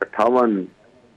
58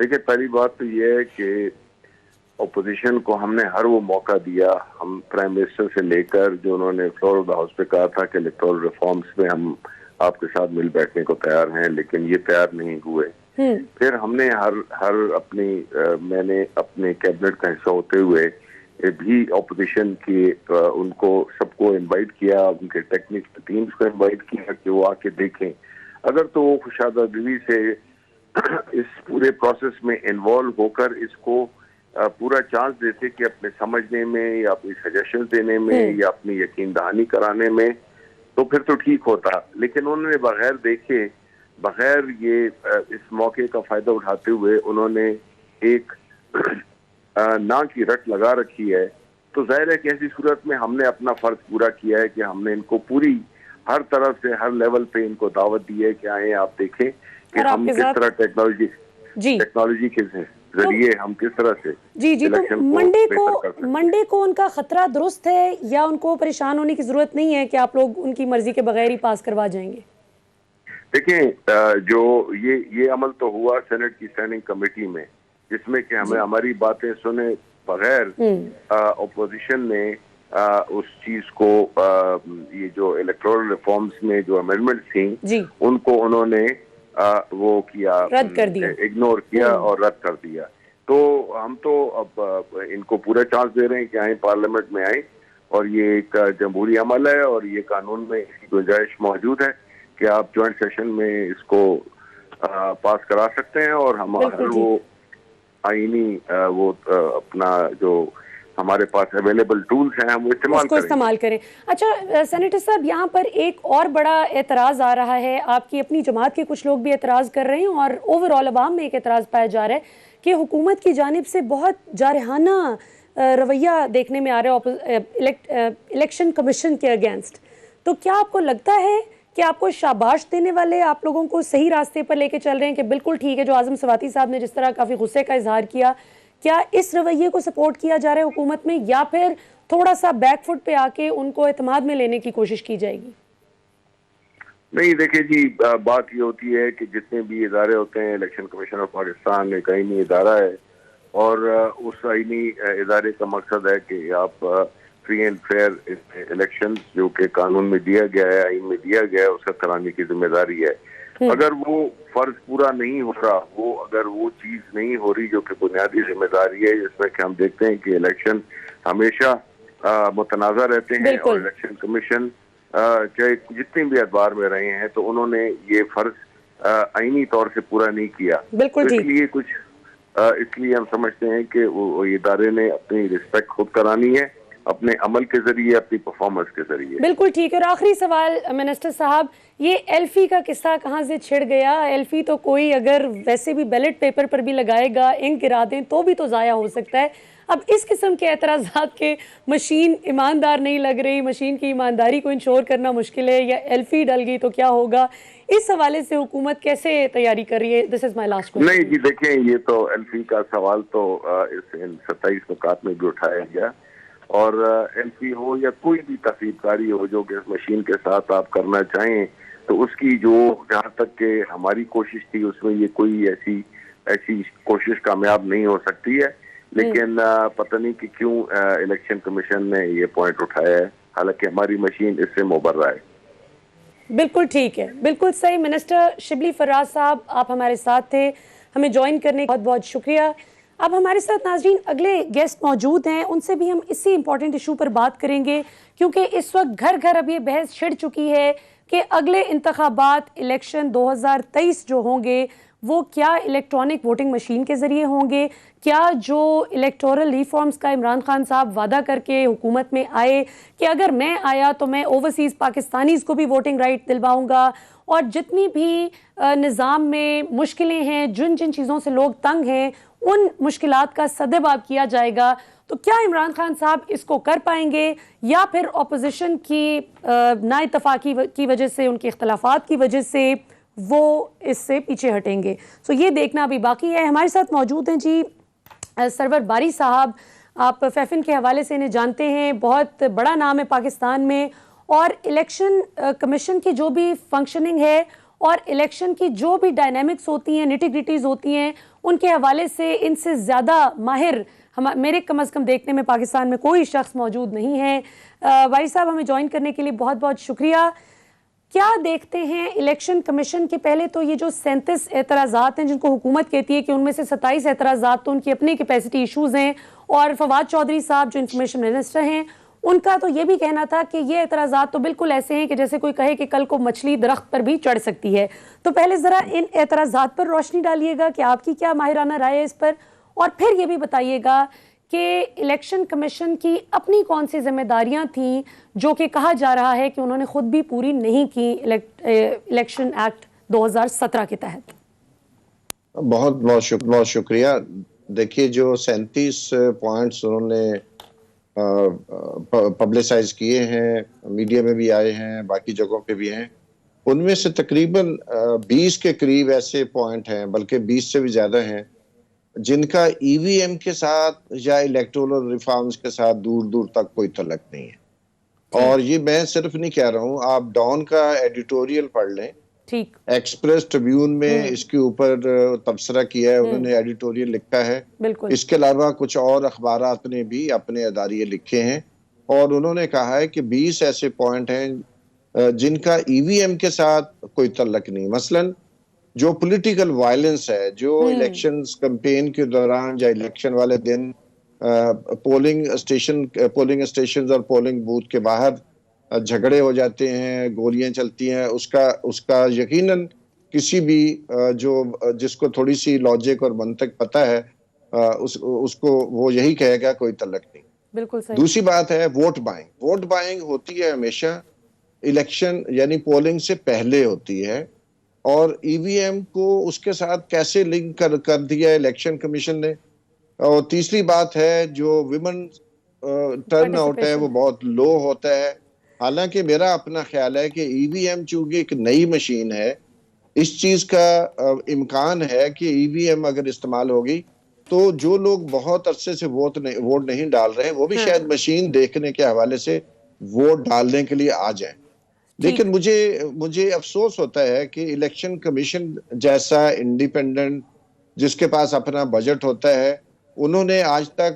دیکھیے پہلی بات تو یہ ہے کہ اپوزیشن کو ہم نے ہر وہ موقع دیا. ہم پرائم منسٹر سے لے کر جو انہوں نے فلور آف دا ہاؤس پہ کہا تھا کہ الیکٹورل ریفارمز میں ہم آپ کے ساتھ مل بیٹھنے کو تیار ہیں, لیکن یہ تیار نہیں ہوئے. پھر ہم نے ہر اپنی میں نے اپنے کیبنٹ کا حصہ ہوتے ہوئے بھی اپوزیشن کی ان کو سب کو انوائٹ کیا, ان کے ٹیکنیکل ٹیمز کو انوائٹ کیا کہ وہ آ کے دیکھیں. اگر تو وہ کشادہ دلی سے اس پورے پروسیس میں انوالو ہو کر اس کو پورا چانس دیتے کہ اپنے سمجھنے میں یا اپنی سجیشن دینے میں یا اپنی یقین دہانی کرانے میں, تو پھر تو ٹھیک ہوتا. لیکن انہوں نے بغیر دیکھے, بغیر یہ اس موقع کا فائدہ اٹھاتے ہوئے انہوں نے ایک نا کی رٹ لگا رکھی ہے. تو ظاہر ہے کہ ایسی صورت میں ہم نے اپنا فرض پورا کیا ہے کہ ہم نے ان کو پوری ہر طرف سے ہر لیول پہ ان کو دعوت دی ہے کہ آئیں آپ دیکھیں کہ ہم کس طرح ٹیکنالوجی کے ذریعے ہم کس طرح سے جی تو منڈے کو ان کا خطرہ درست ہے یا ان کو پریشان ہونے کی ضرورت نہیں ہے کہ آپ لوگ ان کی مرضی کے بغیر ہی پاس کروا جائیں گے؟ دیکھیں جو یہ عمل تو ہوا سینٹ کی اسٹینڈنگ کمیٹی میں, جس میں کہ ہمیں ہماری باتیں سنے بغیر اپوزیشن نے اس چیز کو یہ جو الیکٹورل ریفارمز میں جو امینڈمنٹس تھیں ان کو انہوں نے وہ کیا, رد کر دیا, اگنور کیا اور رد کر دیا. تو ہم تو اب ان کو پورا چانس دے رہے ہیں کہ آئیں پارلیمنٹ میں آئیں, اور یہ ایک جمہوری عمل ہے اور یہ قانون میں اس کی گنجائش موجود ہے کہ آپ جوائنٹ سیشن میں اس کو پاس کرا سکتے ہیں, اور ہم وہ آئینی وہ اپنا جو ہمارے پاس اویلیبل ٹولز ہیں ہم اس کو استعمال کریں. اچھا سینیٹر صاحب, یہاں پر ایک اور بڑا اعتراض آ رہا ہے, آپ کی اپنی جماعت کے کچھ لوگ بھی اعتراض کر رہے ہیں اور اوور آل عوام میں ایک اعتراض پایا جا رہا ہے کہ حکومت کی جانب سے بہت جارحانہ رویہ دیکھنے میں آ رہا ہے الیکشن کمیشن کے اگینسٹ. تو کیا آپ کو لگتا ہے کہ آپ کو شاباش دینے والے آپ لوگوں کو صحیح راستے پر لے کے چل رہے ہیں کہ بالکل ٹھیک ہے جو اعظم سواتی صاحب نے جس طرح کافی غصے کا اظہار کیا, کیا اس رویے کو سپورٹ کیا جا رہا ہے حکومت میں, یا پھر تھوڑا سا بیک فٹ پہ آ کے ان کو اعتماد میں لینے کی کوشش کی جائے گی؟ نہیں دیکھیں جی, بات یہ ہوتی ہے کہ جتنے بھی ادارے ہوتے ہیں, الیکشن کمیشن آف پاکستان ایک آئینی ادارہ ہے, اور اس آئینی ادارے کا مقصد ہے کہ آپ فری اینڈ فیئر الیکشن جو کہ قانون میں دیا گیا ہے, آئین میں دیا گیا ہے, اس کا کرانے کی ذمہ داری ہے. اگر وہ فرض پورا نہیں ہو رہا, اگر وہ چیز نہیں ہو رہی جو کہ بنیادی ذمہ داری ہے, جس میں کہ ہم دیکھتے ہیں کہ الیکشن ہمیشہ متنازع رہتے ہیں, اور الیکشن کمیشن چاہے جتنے بھی ادوار میں رہے ہیں تو انہوں نے یہ فرض آئینی طور سے پورا نہیں کیا. اس لیے ہم سمجھتے ہیں کہ وہ ادارے نے اپنی رسپیکٹ خود کرانی ہے اپنے عمل کے ذریعے, اپنی پرفارمنس کے ذریعے. بالکل ٹھیک ہے. اور آخری سوال منسٹر صاحب, یہ ایلفی کا قصہ کہاں سے چھڑ گیا؟ ایلفی تو کوئی اگر ویسے بھی بیلٹ پیپر پر بھی لگائے گا, انک گرا دیں تو بھی تو ضائع ہو سکتا ہے. اب اس قسم کے اعتراضات کے مشین ایماندار نہیں لگ رہی, مشین کی ایمانداری کو انشور کرنا مشکل ہے, یا ایلفی ڈل گئی تو کیا ہوگا, اس حوالے سے حکومت کیسے تیاری کر رہی ہے؟ دس از مائی لاسٹ کوسچن. نہیں جی دیکھیں, یہ تو ایلفی کا سوال تو اس 27 نکات میں بھی اٹھایا گیا, اور ایلفی ہو یا کوئی بھی تفریح کاری ہو جو کہ اس مشین کے ساتھ آپ کرنا چاہیں, تو اس کی جو جہاں تک کہ ہماری کوشش تھی اس میں یہ کوئی ایسی کوشش کامیاب نہیں ہو سکتی ہے. لیکن پتہ نہیں کہ کیوں الیکشن کمیشن نے یہ پوائنٹ اٹھایا ہے, حالانکہ ہماری مشین اس سے مبرہ ہے. بالکل ٹھیک ہے, بالکل صحیح. منسٹر شبلی فراز صاحب, آپ ہمارے ساتھ تھے, ہمیں جوائن کرنے کا بہت بہت شکریہ. اب ہمارے ساتھ ناظرین اگلے گیسٹ موجود ہیں, ان سے بھی ہم اسی امپورٹنٹ ایشو پر بات کریں گے, کیونکہ اس وقت گھر گھر اب یہ بحث چھڑ چکی ہے کہ اگلے انتخابات الیکشن 2023 جو ہوں گے وہ کیا الیکٹرانک ووٹنگ مشین کے ذریعے ہوں گے, کیا جو الیکٹورل ریفارمز کا عمران خان صاحب وعدہ کر کے حکومت میں آئے کہ اگر میں آیا تو میں اوورسیز پاکستانیز کو بھی ووٹنگ رائٹ دلواؤں گا, اور جتنی بھی نظام میں مشکلیں ہیں, جن چیزوں سے لوگ تنگ ہیں, ان مشکلات کا سدباب کیا جائے گا, تو کیا عمران خان صاحب اس کو کر پائیں گے, یا پھر اپوزیشن کی نا اتفاقی کی وجہ سے, ان کے اختلافات کی وجہ سے وہ اس سے پیچھے ہٹیں گے؟ سو یہ دیکھنا ابھی باقی ہے. ہمارے ساتھ موجود ہیں جی سرور باری صاحب, آپ فیفن کے حوالے سے انہیں جانتے ہیں, بہت بڑا نام ہے پاکستان میں, اور الیکشن کمیشن کی جو بھی فنکشننگ ہے اور الیکشن کی جو بھی ڈائنامکس ہوتی ہیں, نیٹی گریٹیز ہوتی ہیں, ان کے حوالے سے ان سے زیادہ ماہر میرے کم از کم دیکھنے میں پاکستان میں کوئی شخص موجود نہیں ہے. بھائی صاحب ہمیں جوائن کرنے کے لیے بہت بہت شکریہ. کیا دیکھتے ہیں الیکشن کمیشن کے پہلے تو یہ جو 37 اعتراضات ہیں جن کو حکومت کہتی ہے کہ ان میں سے 27 اعتراضات تو ان کی اپنی کیپیسٹی ایشوز ہیں, اور فواد چودھری صاحب جو انفارمیشن منسٹر ہیں ان کا تو یہ بھی کہنا تھا کہ یہ اعتراضات تو بالکل ایسے ہیں کہ جیسے کوئی کہے کہ کل کو مچھلی درخت پر بھی چڑھ سکتی ہے. تو پہلے ذرا ان اعتراضات پر روشنی ڈالیے گا کہ آپ کی کیا ماہرانہ رائے ہے اس پر, اور پھر یہ بھی بتائیے گا کہ الیکشن کمیشن کی اپنی کون سی ذمہ داریاں تھیں جو کہ کہا جا رہا ہے کہ انہوں نے خود بھی پوری نہیں کی الیکشن ایکٹ 2017 کے تحت. بہت بہت شکریہ. دیکھیے جو 37 پوائنٹس انہوں نے پبلسائز کیے ہیں, میڈیا میں بھی آئے ہیں, باقی جگہوں پہ بھی ہیں, ان میں سے تقریباً 20 کے قریب ایسے پوائنٹ ہیں, بلکہ 20 سے بھی زیادہ ہیں, جن کا ای وی ایم کے ساتھ یا الیکٹورل ریفارمز کے ساتھ دور دور تک کوئی تعلق نہیں ہے. اور یہ میں صرف نہیں کہہ رہا ہوں, آپ ڈان کا ایڈیٹوریل پڑھ لیں, ٹھیک, ایکسپریس ٹریبیون میں اس کے اوپر تبصرہ کیا ہے, انہوں نے ایڈیٹوریل لکھا ہے. بالکل. اس کے علاوہ کچھ اور اخبارات نے بھی اپنے اداریے لکھے ہیں, اور انہوں نے کہا ہے کہ 20 ایسے پوائنٹ ہیں جن کا ای وی ایم کے ساتھ کوئی تعلق نہیں. مثلاً جو پولیٹیکل وائلنس ہے, جو الیکشنز کمپین کے دوران یا الیکشن والے دن پولنگ اسٹیشنز اور پولنگ بوتھ کے باہر جھگڑے ہو جاتے ہیں, گولیاں چلتی ہیں, اس کا یقیناً کسی بھی جس کو تھوڑی سی لاجک اور منطق پتہ ہے اس کو وہ یہی کہے گا کوئی تعلق نہیں. بالکل صحیح. دوسری بات ہے ووٹ بائنگ. ووٹ بائنگ ہوتی ہے ہمیشہ الیکشن یعنی پولنگ سے پہلے ہوتی ہے, اور ای وی ایم کو اس کے ساتھ کیسے لنک کر دیا ہے الیکشن کمیشن نے. اور تیسری بات ہے جو ویمن ٹرن آؤٹ ہے وہ بہت لو ہوتا ہے. حالانکہ میرا اپنا خیال ہے کہ ای وی ایم چونکہ ایک نئی مشین ہے, اس چیز کا امکان ہے کہ ای وی ایم اگر استعمال ہوگی تو جو لوگ بہت عرصے سے ووٹ نہیں ڈال رہے ہیں وہ بھی شاید مشین دیکھنے کے حوالے سے ووٹ ڈالنے کے لیے آ جائیں. لیکن مجھے افسوس ہوتا ہے کہ الیکشن کمیشن جیسا انڈیپینڈنٹ جس کے پاس اپنا بجٹ ہوتا ہے, انہوں نے آج تک,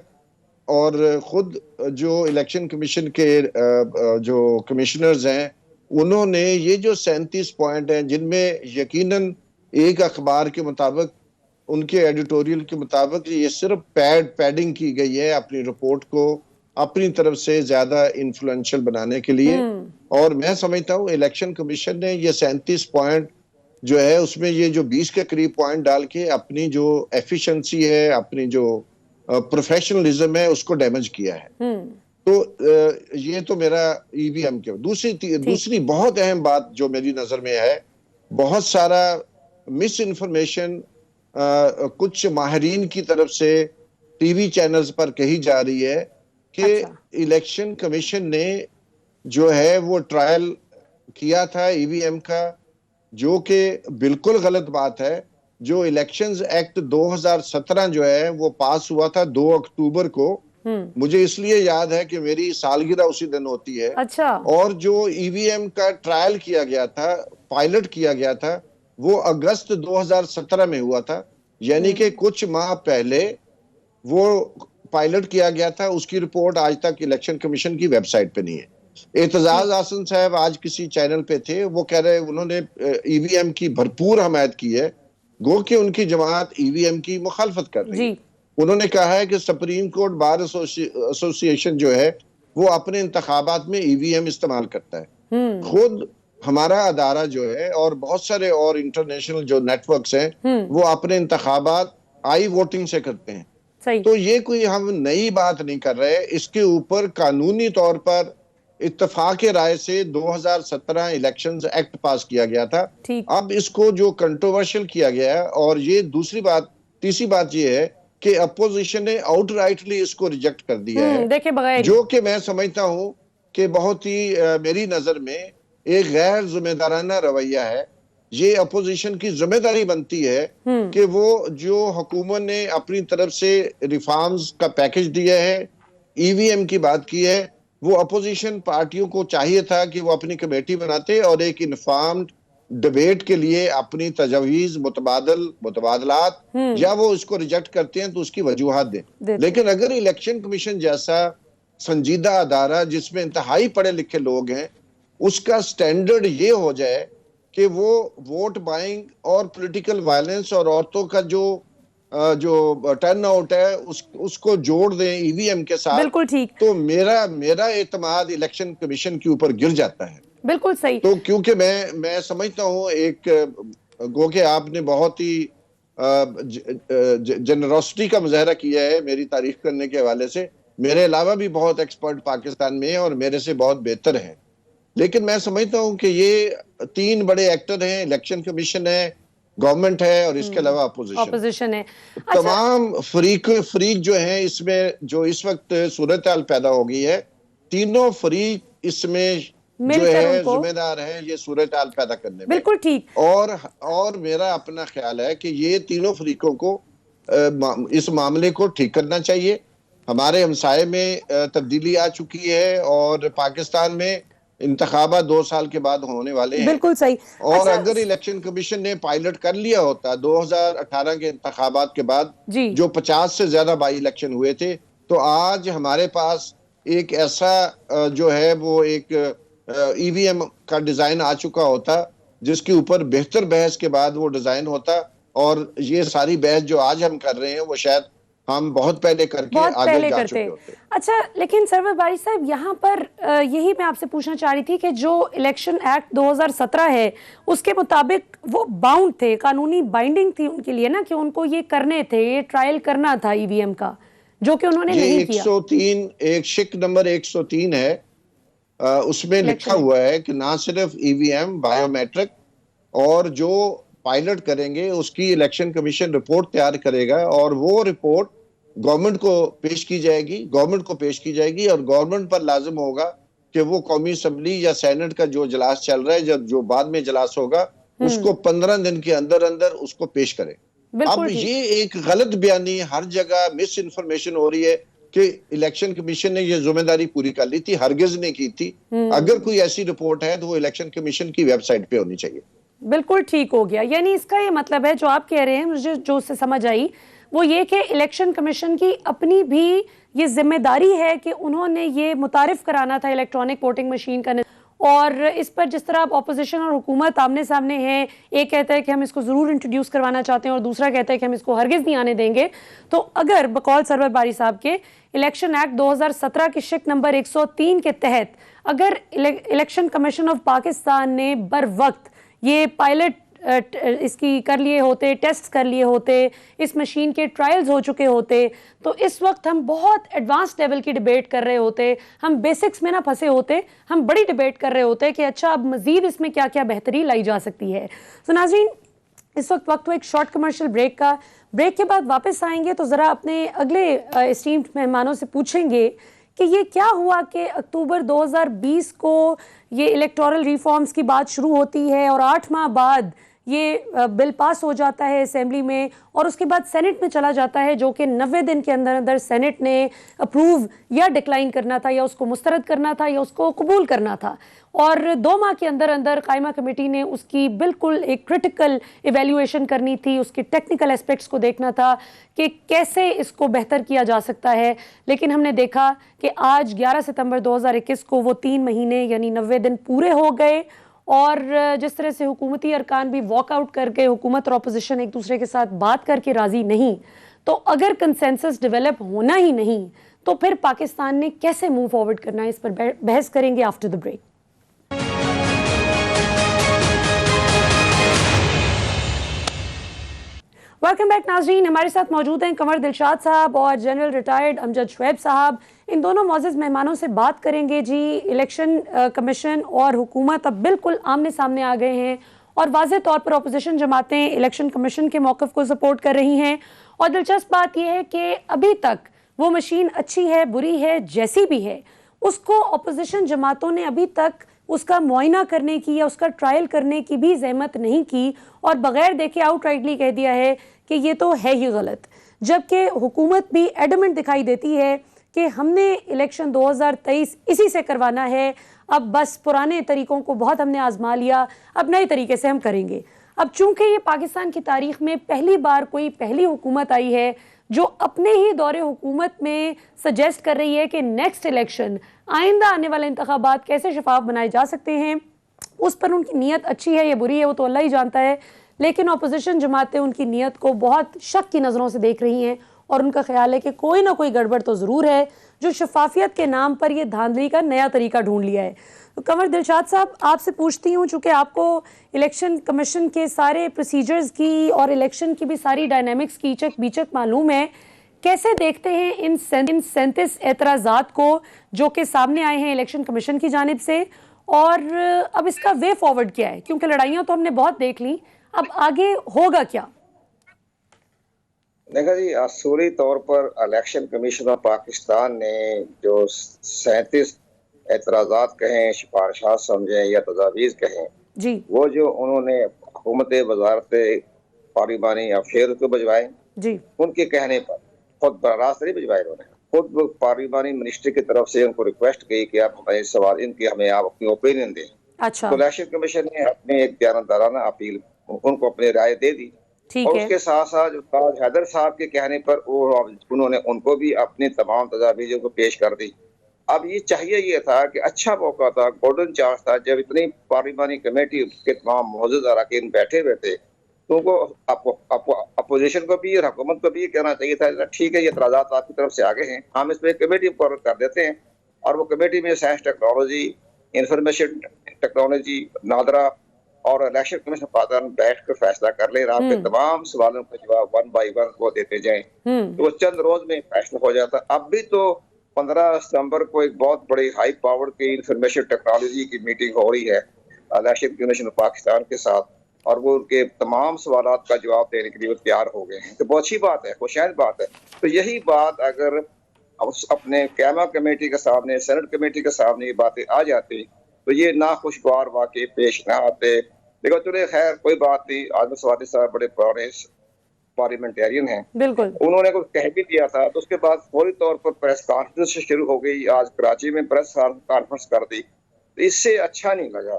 اور خود جو الیکشن کمیشن کے جو کمشنرز ہیں انہوں نے یہ جو 37 پوائنٹ ہیں جن میں یقیناً ایک اخبار کے مطابق, ان کے ایڈیٹوریل کے مطابق یہ صرف پیڈنگ کی گئی ہے اپنی رپورٹ کو اپنی طرف سے زیادہ انفلوئنشل بنانے کے لیے. اور میں سمجھتا ہوں الیکشن کمیشن نے یہ 37 پوائنٹ جو ہے اس میں یہ جو 20 کے قریب پوائنٹ ڈال کے اپنی جو ایفیشنسی ہے, اپنی جو پروفیشنلزم ہے اس کو ڈیمیج کیا ہے. تو یہ تو میرا ای وی ایم کے. دوسری بہت اہم بات جو میری نظر میں ہے, بہت سارا مس انفارمیشن کچھ ماہرین کی طرف سے ٹی وی چینلز پر کہی جا رہی ہے کہ الیکشن کمیشن نے جو ہے وہ ٹرائل کیا تھا ای وی ایم کا, جو کہ بالکل غلط بات ہے. جو الیکشنز ایکٹ 2017 جو ہے وہ پاس ہوا تھا 2 اکتوبر کو, مجھے اس لیے یاد ہے کہ میری سالگرہ اسی دن ہوتی ہے. اور جو ای وی ایم کا ٹرائل کیا گیا تھا, پائلٹ کیا گیا تھا, وہ اگست 2017 میں ہوا تھا, یعنی کہ کچھ ماہ پہلے وہ پائلٹ کیا گیا تھا. اس کی رپورٹ آج تک الیکشن کمیشن کی ویب سائٹ پہ نہیں ہے. اعتزاز احسن صاحب آج کسی چینل پہ تھے, وہ کہہ رہے انہوں نے ای وی ایم کی بھرپور حمایت کی ہے, گو کہ ان کی جماعت ای وی ایم کی مخالفت کر رہی ہے. انہوں نے کہا ہے کہ سپریم کورٹ بار ایسوسی ایشن جو ہے وہ اپنے انتخابات میں ای وی ایم استعمال کرتا ہے. خود ہمارا ادارہ جو ہے اور بہت سارے اور انٹرنیشنل جو نیٹ ورکس ہیں وہ اپنے انتخابات آئی ووٹنگ سے کرتے ہیں. تو یہ کوئی ہم نئی بات نہیں کر رہے. اس کے اوپر قانونی طور پر اتفاق رائے سے 2017 الیکشنز ایکٹ پاس کیا گیا تھا. اب اس کو جو کنٹروورشل کیا گیا ہے, اور یہ تیسری بات یہ ہے کہ اپوزیشن نے آؤٹ رائٹلی اس کو ریجیکٹ کر دیا ہے, جو کہ میں سمجھتا ہوں کہ بہت ہی میری نظر میں ایک غیر ذمہ دارانہ رویہ ہے. یہ اپوزیشن کی ذمہ داری بنتی ہے کہ وہ جو حکومت نے اپنی طرف سے ریفارمز کا پیکج دیا ہے, ای وی ایم کی بات کی ہے, وہ اپوزیشن پارٹیوں کو چاہیے تھا کہ وہ اپنی کمیٹی بناتے اور ایک انفارمڈ ڈبیٹ کے لیے اپنی تجاویز متبادلات یا وہ اس کو ریجیکٹ کرتے ہیں تو اس کی وجوہات دیں. لیکن اگر الیکشن کمیشن جیسا سنجیدہ ادارہ جس میں انتہائی پڑھے لکھے لوگ ہیں اس کا سٹینڈرڈ یہ ہو جائے کہ وہ ووٹ بائنگ اور پولیٹیکل وائلنس اور عورتوں کا جو ٹرن آؤٹ ہے اس کو جوڑ دیں ای وی ایم کے ساتھ, بالکل ٹھیک, تو میرا اعتماد الیکشن کمیشن کے اوپر گر جاتا ہے. بالکل صحیح. تو کیونکہ میں سمجھتا ہوں ایک گو کہ آپ نے بہت ہی جنروسٹی کا مظاہرہ کیا ہے میری تعریف کرنے کے حوالے سے. میرے علاوہ بھی بہت ایکسپرٹ پاکستان میں ہیں اور میرے سے بہت بہتر ہیں, لیکن میں سمجھتا ہوں کہ یہ 3 بڑے ایکٹر ہیں, الیکشن کمیشن ہے, گورنمنٹ ہے اور اس کے علاوہ اپوزیشن ہے. تمام فریق جو ہیں اس میں جو اس وقت صورتحال پیدا ہو گئی ہے, تینوں فریق اس میں جو ہے ذمہ دار ہیں یہ صورتحال پیدا کرنے میں. بالکل ٹھیک. اور میرا اپنا خیال ہے کہ یہ تینوں فریقوں کو اس معاملے کو ٹھیک کرنا چاہیے. ہمارے ہمسائے میں تبدیلی آ چکی ہے اور پاکستان میں انتخابات 2 سال کے بعد ہونے والے ہیں. بالکل صحیح. اور اگر الیکشن کمیشن نے پائلٹ کر لیا ہوتا 2018 کے انتخابات کے بعد جو 50 سے زیادہ بائی الیکشن ہوئے تھے, تو آج ہمارے پاس ایک ایسا جو ہے وہ ایک ای وی ایم کا ڈیزائن آ چکا ہوتا جس کے اوپر بہتر بحث کے بعد وہ ڈیزائن ہوتا, اور یہ ساری بحث جو آج ہم کر رہے ہیں وہ شاید ہم بہت پہلے کر کے آگے جا چکے ہوتے. اچھا, لیکن سرور باری صاحب یہاں پر یہی میں آپ سے پوچھنا چاہ رہی تھی کہ جو الیکشن ایکٹ 2017 ہے اس کے مطابق وہ باؤنڈ تھے, قانونی بائنڈنگ تھی ان کے لیے نا, کہ ان کو یہ کرنے تھے, یہ ٹرائل کرنا تھا ای وی ایم کا, جو کہ انہوں نے نہیں کیا. 103 ایک شک نمبر 103 ہے, اس میں لکھا ہوا ہے کہ نہ صرف ای وی ایم بائیو میٹرک, اور جو پائلٹ کریں گے اس کی الیکشن کمیشن رپورٹ تیار کرے گا اور وہ رپورٹ گورنمنٹ کو پیش کی جائے گی, اور گورنمنٹ پر لازم ہوگا کہ وہ قومی اسمبلی یا سینٹ کا جو اجلاس چل رہا ہے جو بعد میں اجلاس ہوگا اس کو 15 دن کے اندر اس کو پیش کرے. اب یہ ایک غلط بیانی ہر جگہ مس انفارمیشن ہو رہی ہے کہ الیکشن کمیشن نے یہ ذمہ داری پوری کر لی تھی, ہرگز نہیں کی تھی. اگر کوئی ایسی رپورٹ ہے تو وہ الیکشن کمیشن کی ویب سائٹ پہ ہونی چاہیے. بالکل ٹھیک ہو گیا. یعنی اس کا یہ مطلب ہے جو آپ کہہ رہے ہیں, مجھے جو اس سے سمجھ آئی وہ یہ کہ الیکشن کمیشن کی اپنی بھی یہ ذمہ داری ہے کہ انہوں نے یہ متعارف کرانا تھا الیکٹرانک ووٹنگ مشین کا, اور اس پر جس طرح اپوزیشن اور حکومت آمنے سامنے ہیں, ایک کہتا ہے کہ ہم اس کو ضرور انٹروڈیوس کروانا چاہتے ہیں اور دوسرا کہتا ہے کہ ہم اس کو ہرگز نہیں آنے دیں گے. تو اگر بقول سرور باری صاحب کے الیکشن ایکٹ 2017 کی شک نمبر 103 کے تحت اگر الیکشن کمیشن آف پاکستان نے بر وقت یہ پائلٹ اس کی کر لیے ہوتے, ٹیسٹ کر لیے ہوتے, اس مشین کے ٹرائلز ہو چکے ہوتے, تو اس وقت ہم بہت ایڈوانس لیول کی ڈیبیٹ کر رہے ہوتے, ہم بیسکس میں نہ پھنسے ہوتے, ہم بڑی ڈیبیٹ کر رہے ہوتے کہ اچھا اب مزید اس میں کیا کیا بہتری لائی جا سکتی ہے. تو ناظرین, اس وقت ہو ایک شارٹ کمرشل بریک کا. بریک کے بعد واپس آئیں گے تو ذرا اپنے اگلے اسٹیمڈ مہمانوں سے پوچھیں گے کہ یہ کیا ہوا کہ اکتوبر 2020 کو یہ الیکٹورل ریفارمز کی بات شروع ہوتی ہے اور 8 ماہ بعد یہ بل پاس ہو جاتا ہے اسمبلی میں, اور اس کے بعد سینٹ میں چلا جاتا ہے, جو کہ 90 دن کے اندر سینٹ نے اپروو یا ڈکلائن کرنا تھا, یا اس کو مسترد کرنا تھا, یا اس کو قبول کرنا تھا. اور 2 ماہ کے اندر قائمہ کمیٹی نے اس کی بالکل ایک کرٹیکل ایویلیویشن کرنی تھی, اس کے ٹیکنیکل اسپیکٹس کو دیکھنا تھا کہ کیسے اس کو بہتر کیا جا سکتا ہے. لیکن ہم نے دیکھا کہ آج 11 ستمبر 2021 کو وہ 3 مہینے یعنی 90 دن پورے ہو گئے, اور جس طرح سے حکومتی ارکان بھی واک آؤٹ کر کے, حکومت اور اپوزیشن ایک دوسرے کے ساتھ بات کر کے راضی نہیں, تو اگر کنسنسس ڈیولپ ہونا ہی نہیں تو پھر پاکستان نے کیسے موو فارورڈ کرنا ہے, اس پر بحث کریں گے after the break. Welcome back ناظرین, ہمارے ساتھ موجود ہیں قمر دلشاد صاحب اور جنرل ریٹائرڈ امجد شعیب صاحب. ان دونوں معزز مہمانوں سے بات کریں گے جی. الیکشن کمیشن اور حکومت اب بالکل آمنے سامنے آ گئے ہیں, اور واضح طور پر اپوزیشن جماعتیں الیکشن کمیشن کے موقف کو سپورٹ کر رہی ہیں. اور دلچسپ بات یہ ہے کہ ابھی تک وہ مشین اچھی ہے, بری ہے, جیسی بھی ہے, اس کو اپوزیشن جماعتوں نے ابھی تک اس کا معائنہ کرنے کی یا اس کا ٹرائل کرنے کی بھی زحمت نہیں کی, اور بغیر دیکھے آؤٹ رائٹلی کہہ دیا ہے کہ یہ تو ہے ہی غلط. جبکہ حکومت بھی ایڈمنٹ دکھائی دیتی ہے کہ ہم نے الیکشن 2023 اسی سے کروانا ہے, اب بس پرانے طریقوں کو بہت ہم نے آزما لیا, اب نئے طریقے سے ہم کریں گے. اب چونکہ یہ پاکستان کی تاریخ میں پہلی بار کوئی پہلی حکومت آئی ہے جو اپنے ہی دور حکومت میں سجیسٹ کر رہی ہے کہ نیکسٹ الیکشن, آئندہ آنے والے انتخابات کیسے شفاف بنائے جا سکتے ہیں, اس پر ان کی نیت اچھی ہے یا بری ہے وہ تو اللہ ہی جانتا ہے, لیکن اپوزیشن جماعتیں ان کی نیت کو بہت شک کی نظروں سے دیکھ رہی ہیں اور ان کا خیال ہے کہ کوئی نہ کوئی گڑبڑ تو ضرور ہے جو شفافیت کے نام پر یہ دھاندلی کا نیا طریقہ ڈھونڈ لیا ہے. تو قمر دلشاد صاحب, آپ سے پوچھتی ہوں, چونکہ آپ کو الیکشن کمیشن کے سارے پروسیجرز کی اور الیکشن کی بھی ساری ڈائنامکس کی چک بیچک معلوم ہے, کیسے دیکھتے ہیں ان 37 اعتراضات کو جو کہ سامنے آئے ہیں الیکشن کمیشن کی جانب سے, اور اب اس کا وے فارورڈ کیا ہے, کیونکہ لڑائیاں تو ہم نے بہت دیکھ لیں, اب آگے ہوگا کیا؟ دیکھا جی, اصولی طور پر الیکشن کمیشن آف پاکستان نے جو 37 اعتراضات کہیں, سفارشات سمجھیں یا تجاویز کہیں, جی وہ جو انہوں نے حکومت وزارت پارلیمانی افیئر کو بھجوائے, جی ان کے کہنے پر خود براہ راست نہیں بھجوائے, انہوں نے خود پارلیمانی منسٹری کی طرف سے ان کو ریکویسٹ کی کہ آپ ہمیں سوال ان کی ہمیں آپ اپنی اوپینین دیں. اچھا تو الیکشن کمیشن نے اپنے ایک دیانتدارانہ اپیل ان کو اپنی رائے دے دی, اور اس کے ساتھ ساتھ جو تاج حیدر صاحب کے کہنے پر انہوں نے ان کو بھی اپنی تمام تجاویزوں کو پیش کر دی. اب یہ چاہیے یہ تھا کہ اچھا موقع تھا, گولڈن چانس تھا, جب اتنی پارلیمانی کمیٹی کے تمام معزز اراکین بیٹھے ہوئے تھے, تو ان کو اپوزیشن کو بھی اور حکومت کو بھی یہ کہنا چاہیے تھا ٹھیک ہے یہ اعتراضات آپ کی طرف سے آگے ہیں, ہم اس پہ کمیٹی مقرر کر دیتے ہیں, اور وہ کمیٹی میں science technology, information technology, NADRA اور الیکشن کمیشن پاکستان بیٹھ کر فیصلہ کر لے, آپ کے تمام سوالوں کا جواب 1 بائی 1 وہ دیتے جائیں, تو وہ چند روز میں فیصلہ ہو جاتا. اب بھی تو 15 ستمبر کو ایک بہت بڑی ہائی پاور کی انفارمیشن ٹیکنالوجی کی میٹنگ ہو رہی ہے الیکشن کمیشن پاکستان کے ساتھ, اور وہ ان کے تمام سوالات کا جواب دینے کے لیے وہ تیار ہو گئے ہیں. تو بہت اچھی بات ہے, خوشائند بات ہے. تو یہی بات اگر اپنے قیامہ کمیٹی کے سامنے, سینٹ کمیٹی کے سامنے یہ باتیں آ جاتی تو یہ ناخوشگوار واقعے پیش نہ آتے. لیکن چلے خیر کوئی بات نہیں, عاظم سوادی صاحب بڑے پرانے پارلیمنٹیرین ہیں, بالکل, انہوں نے کچھ کہہ بھی دیا تھا, تو اس کے بعد فوری طور پر پریس کانفرنس شروع ہو گئی. آج کراچی میں پریس کانفرنس کر دی, تو اس سے اچھا نہیں لگا.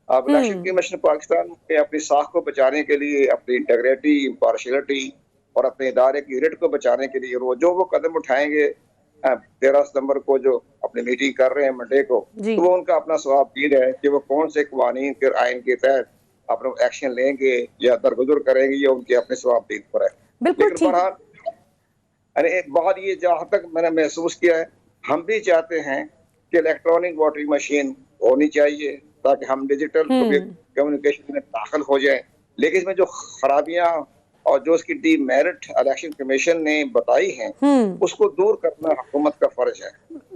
اب الیکشن کمیشن پاکستان میں اپنی ساکھ کو بچانے کے لیے, اپنی انٹیگریٹی, امپارشلٹی اور اپنے ادارے کی ریٹ کو بچانے کے لیے جو وہ قدم اٹھائیں گے 13 ستمبر کو جو اپنی میٹنگ کر رہے ہیں منڈے کو, تو وہ ان کا اپنا ثواب ہے کہ وہ کون سے قوانین کے آئین کے تحت اپنا ایکشن لیں گے یا درگزر کریں گے, یہ ان کے اپنے ثواب پر ہے. لیکن بہرحال ایک بات یہ جہاں تک میں نے محسوس کیا ہے, ہم بھی چاہتے ہیں کہ الیکٹرانک ووٹنگ مشین ہونی چاہیے تاکہ ہم ڈیجیٹل کمیونیکیشن میں داخل ہو جائیں, لیکن اس میں جو خرابیاں اور جو اس کی ڈی میرٹ الیکشن کمیشن نے بتائی ہیں اس کو دور کرنا حکومت کا فرض ہے,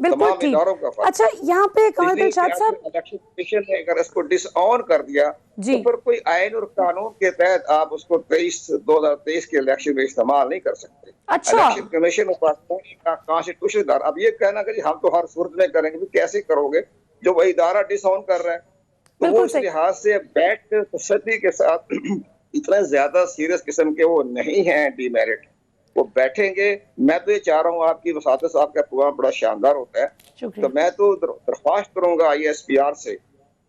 تمام اداروں کا فرض. اچھا یہاں پہ قمر دلشاد صاحب, الیکشن کمیشن نے اگر اس کو ڈس آن کر دیا تو پھر کوئی آئین اور قانون کے تحت آپ اس کو 2023 کے الیکشن میں استعمال نہیں کر سکتے. الیکشن کمیشن کا کانسٹیٹیوشن ادارہ, اب یہ کہنا کہ ہم تو ہر صورت میں کریں گے, کیسے کرو گے جو وہ ادارہ ڈس آن کر رہا ہے. تو وہ اس لحاظ سے بیٹھ کر تسلی کے ساتھ اتنا زیادہ سیریس قسم کے وہ نہیں ہیں ڈی میرٹ, وہ بیٹھیں گے. میں تو یہ چاہ رہا ہوں, آپ کی وساطت صاحب کا پروگرام بڑا شاندار ہوتا ہے, تو میں تو درخواست کروں گا ISPR سے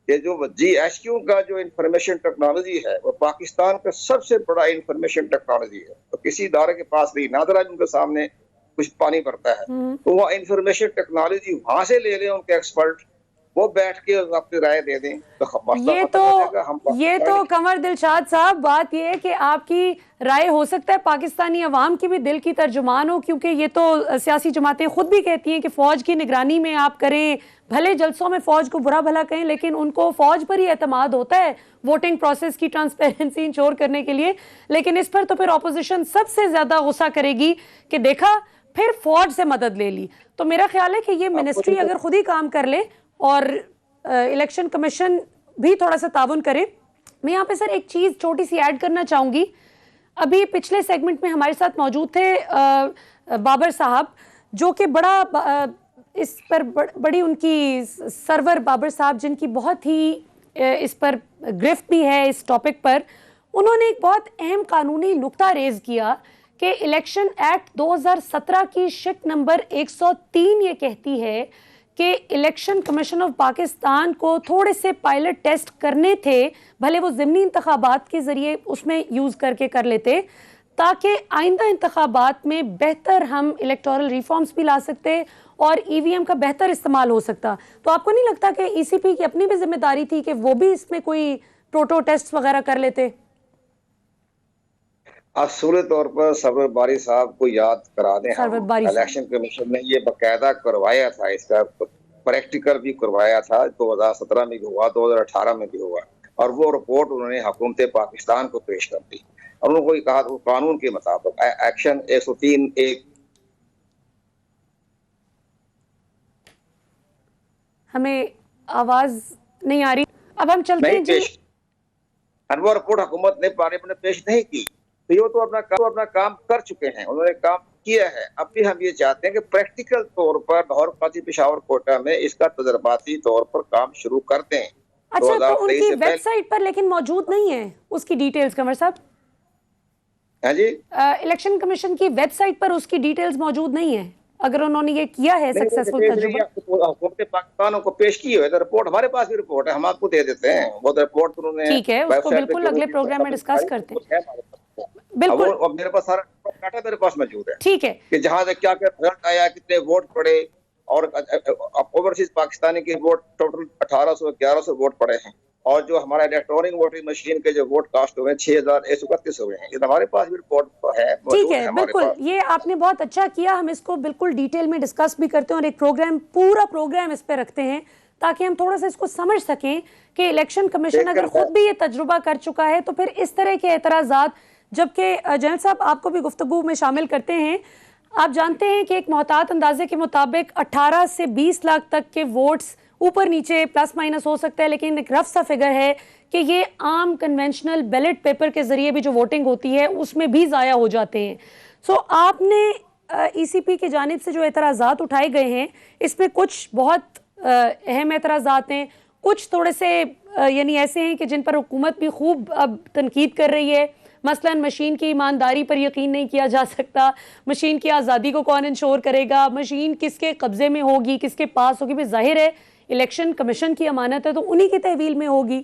کہ جو GHQ کا جو انفارمیشن ٹیکنالوجی ہے وہ پاکستان کا سب سے بڑا انفارمیشن ٹیکنالوجی ہے, تو کسی ادارے کے پاس نہیں, نادرا ان کے سامنے کچھ پانی پڑتا ہے, تو وہ انفارمیشن ٹیکنالوجی وہاں سے لے لیں ان کے ایکسپرٹ, وہ بیٹھ کے اپنی رائے دے دیں. یہ تو قمر دلشاد صاحب بات یہ ہے کہ آپ کی رائے ہو سکتا ہے پاکستانی عوام کی بھی دل کی ترجمان ہو, کیونکہ یہ تو سیاسی جماعتیں خود بھی کہتی ہیں کہ فوج کی نگرانی میں آپ کریں, بھلے جلسوں میں فوج کو برا بھلا کہیں, لیکن ان کو فوج پر ہی اعتماد ہوتا ہے ووٹنگ پروسیس کی ٹرانسپیرنسی انشور کرنے کے لیے. لیکن اس پر تو پھر اپوزیشن سب سے زیادہ غصہ کرے گی کہ دیکھا پھر فوج سے مدد لے لی. تو میرا خیال ہے کہ یہ منسٹری اگر خود ہی کام کر لے اور الیکشن کمیشن بھی تھوڑا سا تعاون کرے. میں یہاں پہ سر ایک چیز چھوٹی سی ایڈ کرنا چاہوں گی. ابھی پچھلے سیگمنٹ میں ہمارے ساتھ موجود تھے بابر صاحب, جو کہ بڑا اس پر بڑی ان کی سرور بابر صاحب, جن کی بہت ہی اس پر گرفت بھی ہے اس ٹاپک پر. انہوں نے ایک بہت اہم قانونی نقطہ ریز کیا کہ الیکشن ایکٹ 2017 کی شک نمبر 103 یہ کہتی ہے کہ الیکشن کمیشن آف پاکستان کو تھوڑے سے پائلٹ ٹیسٹ کرنے تھے، بھلے وہ ضمنی انتخابات کے ذریعے اس میں یوز کر لیتے، تاکہ آئندہ انتخابات میں بہتر ہم الیکٹورل ریفارمز بھی لا سکتے اور ای وی ایم کا بہتر استعمال ہو سکتا. تو آپ کو نہیں لگتا کہ ای سی پی کی اپنی بھی ذمہ داری تھی کہ وہ بھی اس میں کوئی پروٹو ٹیسٹ وغیرہ کر لیتے؟ اصولی طور پر سرور باری صاحب کو یاد کرا دیں، الیکشن کمیشن نے یہ باقاعدہ کروایا تھا، اس کا پریکٹیکل بھی کروایا تھا، 2017 میں بھی ہوا، 2018 میں بھی ہوا، اور وہ رپورٹ انہوں نے حکومت پاکستان کو پیش کر دی اور انہوں کو کہا قانون کے مطابق ایکشن 103 ایک. ہمیں آواز نہیں آ رہی، اب ہم چلتے ہیں. وہ رپورٹ حکومت نے پارلیمنٹ میں پیش نہیں کی، تو یہ تو اپنا کام کر چکے ہیں، انہوں نے کام کیا ہے. اب بھی ہم یہ چاہتے ہیں کہ پریکٹیکل طور پر لاہور کراچی پشاور کوئٹہ میں اس کا تجرباتی طور پر کام شروع کر دیں. اچھا، تو ان کی ویب سائٹ پر لیکن موجود نہیں ہے اس کی ڈیٹیلز، قمر صاحب؟ ہاں جی، الیکشن کمیشن کی ویب سائٹ پر اس کی ڈیٹیلز موجود نہیں ہے اگر انہوں نے یہ کیا ہے سکسیسفل تجربہ؟ حکومت پاکستان کو پیش کی ہوئی رپورٹ، ہمارے پاس بھی رپورٹ ہے، ہم آپ کو دے دیتے ہیں وہ رپورٹ. انہوں نے ٹھیک ہے، اس کو بالکل اگلے پروگرام میں ڈسکس کرتے ہیں. بالکل، میرے پاس سارا ڈاٹا میرے پاس موجود ہے. ٹھیک ہے کہ جہاں سے کیا رزلٹ آیا، کتنے ووٹ پڑے، اور اوورسیز پاکستانی کے ووٹ ٹوٹل 1100 ووٹ پڑے ہیں، اور جو ہمارا الیکٹرانک ووٹنگ مشین کے جو ووٹ کاسٹ ہوئے ہیں 6131 ہوئے ہیں. یہ ہمارے پاس بھی رپورٹ ہے. ٹھیک ہے، بالکل، یہ آپ نے بہت اچھا کیا. ہم اس کو بالکل ڈیٹیل میں ڈسکس بھی کرتے ہیں اور ایک پورا پروگرام اس پہ رکھتے ہیں تاکہ ہم تھوڑا سا اس کو سمجھ سکیں کہ الیکشن کمیشن اگر خود بھی یہ تجربہ کر چکا ہے تو پھر اس طرح کے اعتراضات. جبکہ جنرل صاحب آپ کو بھی گفتگو میں شامل کرتے ہیں. آپ جانتے ہیں کہ ایک محتاط اندازے کے مطابق 18 سے 20 لاکھ تک کے ووٹس اوپر نیچے پلس مائنس ہو سکتا ہے، لیکن ایک رف سا فگر ہے کہ یہ عام کنونشنل بیلٹ پیپر کے ذریعے بھی جو ووٹنگ ہوتی ہے اس میں بھی ضائع ہو جاتے ہیں. سو آپ نے ای سی پی کی جانب سے جو اعتراضات اٹھائے گئے ہیں اس میں کچھ بہت اہم اعتراضات ہیں، کچھ تھوڑے سے یعنی ایسے ہیں کہ جن پر حکومت بھی خوب اب تنقید کر رہی ہے. مثلا مشین کی ایمانداری پر یقین نہیں کیا جا سکتا، مشین کی آزادی کو کون انشور کرے گا، مشین کس کے قبضے میں ہوگی، کس کے پاس ہوگی. بھی ظاہر ہے الیکشن کمیشن کی امانت ہے تو انہی کی تحویل میں ہوگی.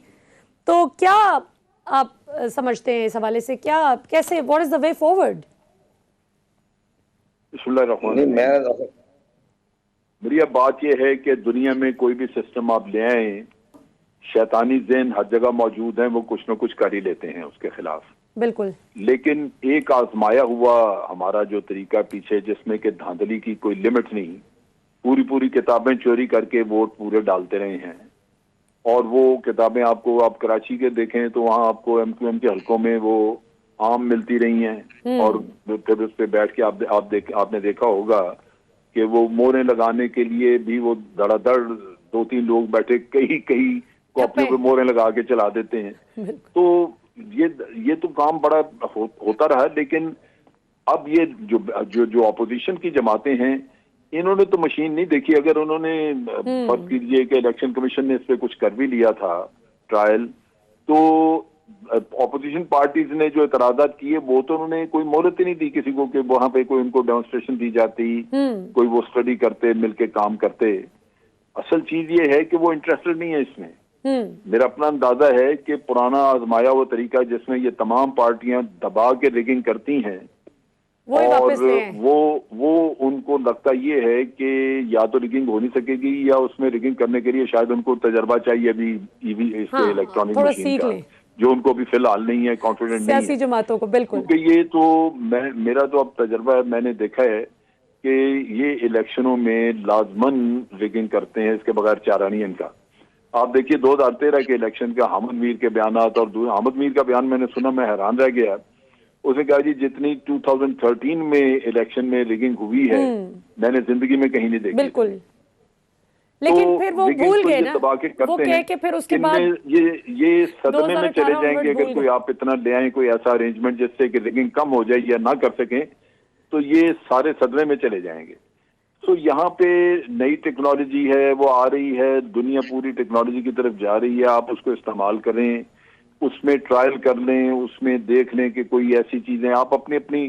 تو کیا آپ سمجھتے ہیں اس حوالے سے، کیسے what is the way forward? بسم اللہ الرحمن الرحیم. میری بات یہ ہے کہ دنیا میں کوئی بھی سسٹم آپ لے آئیں، شیطانی ذہن ہر جگہ موجود ہیں، وہ کچھ نہ کچھ کر ہی لیتے ہیں اس کے خلاف. بالکل، لیکن ایک آزمایا ہوا ہمارا جو طریقہ پیچھے، جس میں کہ دھاندلی کی کوئی لمٹ نہیں، پوری کتابیں چوری کر کے ووٹ پورے ڈالتے رہے ہیں. اور وہ کتابیں آپ کراچی کے دیکھیں تو وہاں آپ کو ایم کیو ایم کے حلقوں میں وہ عام ملتی رہی ہیں، اور پھر اس پہ بیٹھ کے آپ نے دیکھا ہوگا کہ وہ موریں لگانے کے لیے بھی وہ دڑا دڑ 2-3 لوگ بیٹھے کئی کاپیوں پہ موریں لگا کے چلا دیتے ہیں. تو یہ تو کام بڑا ہوتا رہا. لیکن اب یہ جو اپوزیشن کی جماعتیں ہیں، انہوں نے تو مشین نہیں دیکھی. اگر انہوں نے فرض کیجئے کہ الیکشن کمیشن نے اس پہ کچھ کر بھی لیا تھا ٹرائل، تو اپوزیشن پارٹیز نے جو اعتراضات کیے وہ تو انہوں نے کوئی مہلت ہی نہیں دی کسی کو کہ وہاں پہ کوئی ان کو ڈیمونسٹریشن دی جاتی، کوئی وہ اسٹڈی کرتے، مل کے کام کرتے. اصل چیز یہ ہے کہ وہ انٹرسٹڈ نہیں ہے اس میں. میرا اپنا اندازہ ہے کہ پرانا آزمایا وہ طریقہ جس میں یہ تمام پارٹیاں دبا کے ریگنگ کرتی ہیں، اور وہ ان کو لگتا یہ ہے کہ یا تو ریگنگ ہو نہیں سکے گی، یا اس میں ریگنگ کرنے کے لیے شاید ان کو تجربہ چاہیے ابھی اس کے الیکٹرانک مشین کا، جو ان کو بھی فی الحال نہیں ہے، کانفیڈنٹ نہیں ہے سیاسی جماعتوں کو. بالکل، کیونکہ یہ تو میرا تو اب تجربہ ہے، میں نے دیکھا ہے کہ یہ الیکشنوں میں لازمن ریگنگ کرتے ہیں، اس کے بغیر چارہ نہیں ان کا. آپ دیکھیے 2013 کے الیکشن کا حامد میر کے بیانات، اور حامد میر کا بیان میں نے سنا، میں حیران رہ گیا. اس نے کہا جی جتنی 2013 میں الیکشن میں ریگنگ ہوئی ہے میں نے زندگی میں کہیں نہیں دیکھی. بالکل، لیکن پھر وہ بھول گئے نا، وہ کہہ کے پھر اس کے بعد یہ صدمے میں چلے جائیں گے اگر کوئی آپ اتنا لے آئیں کوئی ایسا ارینجمنٹ جس سے کہ ریگنگ کم ہو جائے یا نہ کر سکیں، تو یہ سارے صدمے میں چلے جائیں گے. تو یہاں پہ نئی ٹیکنالوجی ہے، وہ آ رہی ہے، دنیا پوری ٹیکنالوجی کی طرف جا رہی ہے. آپ اس کو استعمال کریں، اس میں ٹرائل کر لیں، اس میں دیکھ لیں کہ کوئی ایسی چیزیں آپ اپنی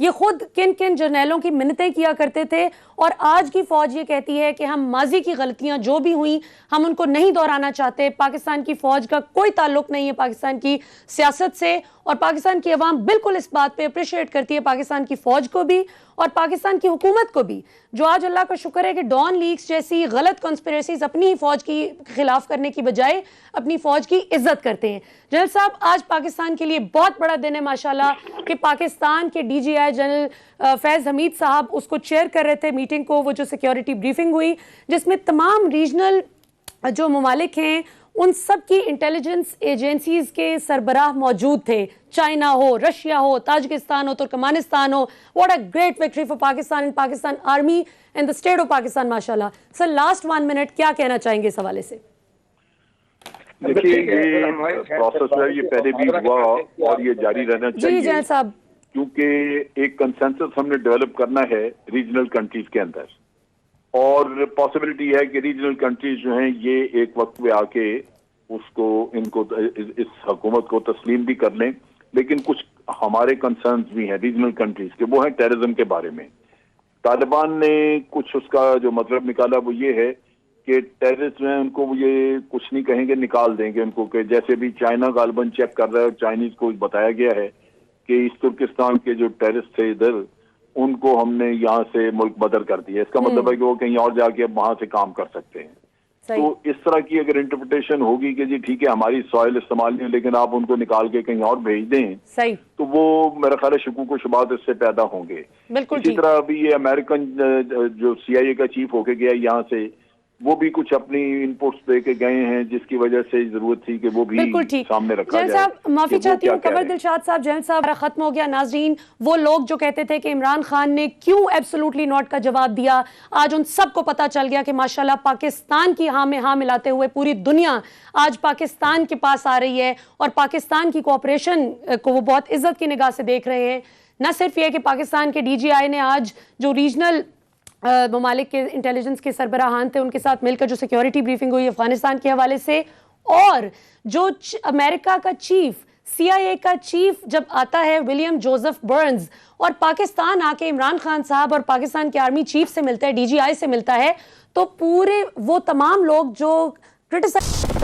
یہ خود کن کن جرنیلوں کی منتیں کیا کرتے تھے، اور آج کی فوج یہ کہتی ہے کہ ہم ماضی کی غلطیاں جو بھی ہوئیں ہم ان کو نہیں دہرانا چاہتے. پاکستان کی فوج کا کوئی تعلق نہیں ہے پاکستان کی سیاست سے، اور پاکستان کی عوام بالکل اس بات پہ اپریشیٹ کرتی ہے پاکستان کی فوج کو بھی اور پاکستان کی حکومت کو بھی، جو آج اللہ کا شکر ہے کہ ڈان لیکس جیسی غلط کنسپریسیز اپنی فوج کی خلاف کرنے کی بجائے اپنی فوج کی عزت کرتے ہیں. جنرل صاحب، آج پاکستان کے لیے بہت بڑا دن ہے ماشاءاللہ کہ پاکستان کے ڈی جی آئی جنرل فیض حمید صاحب اس کو چیئر کر رہے تھے میٹنگ کو، وہ جو سیکیورٹی بریفنگ ہوئی جس میں تمام ریجنل جو ممالک ہیں ان سب کی انٹیلیجنس ایجنسیز کے سربراہ موجود تھے، چائنا ہو، رشیا ہو، تاجکستان ہو، ترکمانستان ہو. What a great victory for Pakistan and Pakistan army and the state of Pakistan ماشاءاللہ. سر لاسٹ 1 منٹ کیا کہنا چاہیں گے اس حوالے سے؟ دیکھیے یہ پروسیس ہے، یہ پہلے بھی ہوا اور یہ جاری رہنا چاہیے. جی جنرل صاحب، کیونکہ ایک کنسنسس ہم نے ڈیولپ کرنا ہے ریجنل کنٹریز کے اندر، اور پاسبلٹی ہے کہ ریجنل کنٹریز جو ہیں یہ ایک وقت پہ آ کے ان کو اس حکومت کو تسلیم بھی کر لیں. لیکن کچھ ہمارے کنسرنز بھی ہیں ریجنل کنٹریز کے، وہ ہیں ٹیررزم کے بارے میں. طالبان نے کچھ اس کا جو مطلب نکالا وہ یہ ہے کہ ٹیررسٹ جو ہیں ان کو یہ کچھ نہیں کہیں گے، نکال دیں گے ان کو، کہ جیسے بھی چائنا غالباً چیک کر رہا ہے اور چائنیز کو بتایا گیا ہے کہ اس ترکستان کے جو ٹیررسٹ تھے ادھر ان کو ہم نے یہاں سے ملک بدر کر دیا. اس کا مطلب ہے کہ وہ کہیں اور جا کے اب وہاں سے کام کر سکتے ہیں. تو اس طرح کی اگر انٹرپریٹیشن ہوگی کہ جی ٹھیک ہے ہماری سوائل استعمال نہیں لیکن آپ ان کو نکال کے کہیں اور بھیج دیں، تو وہ میرا خیال ہے شکوک و شبہات اس سے پیدا ہوں گے. اسی طرح ابھی یہ امریکن جو سی آئی اے کا چیف ہو کے گیا یہاں سے، وہ بھی کچھ اپنی انپوٹس دے کے گئے ہیں جس کی وجہ سے ضرورت تھی کہ وہ بھی سامنے رکھا جائے. جنرل صاحب معافی چاہتی ہوں، قمر دلشاد صاحب، جنرل صاحب ختم ہو گیا. ناظرین، وہ لوگ جو کہتے تھے کہ عمران خان نے کیوں ایبسولوٹلی ناٹ کا جواب دیا، آج ان سب کو پتا چل گیا کہ ماشاءاللہ پاکستان کی ہاں میں ہاں ملاتے ہوئے پوری دنیا آج پاکستان کے پاس آ رہی ہے اور پاکستان کی کوآپریشن کو وہ بہت عزت کی نگاہ سے دیکھ رہے ہیں. نہ صرف یہ کہ پاکستان کے ڈی جی آئی نے آج جو ریجنل ممالک کے انٹیلیجنس کے سربراہان تھے ان کے ساتھ مل کر جو سیکیورٹی بریفنگ ہوئی افغانستان کے حوالے سے، اور جو امریکہ کا چیف، سی آئی اے کا چیف جب آتا ہے ولیم جوزف برنز اور پاکستان آ کے عمران خان صاحب اور پاکستان کے آرمی چیف سے ملتا ہے، ڈی جی آئی سے ملتا ہے، تو پورے وہ تمام لوگ جو کرٹیسائز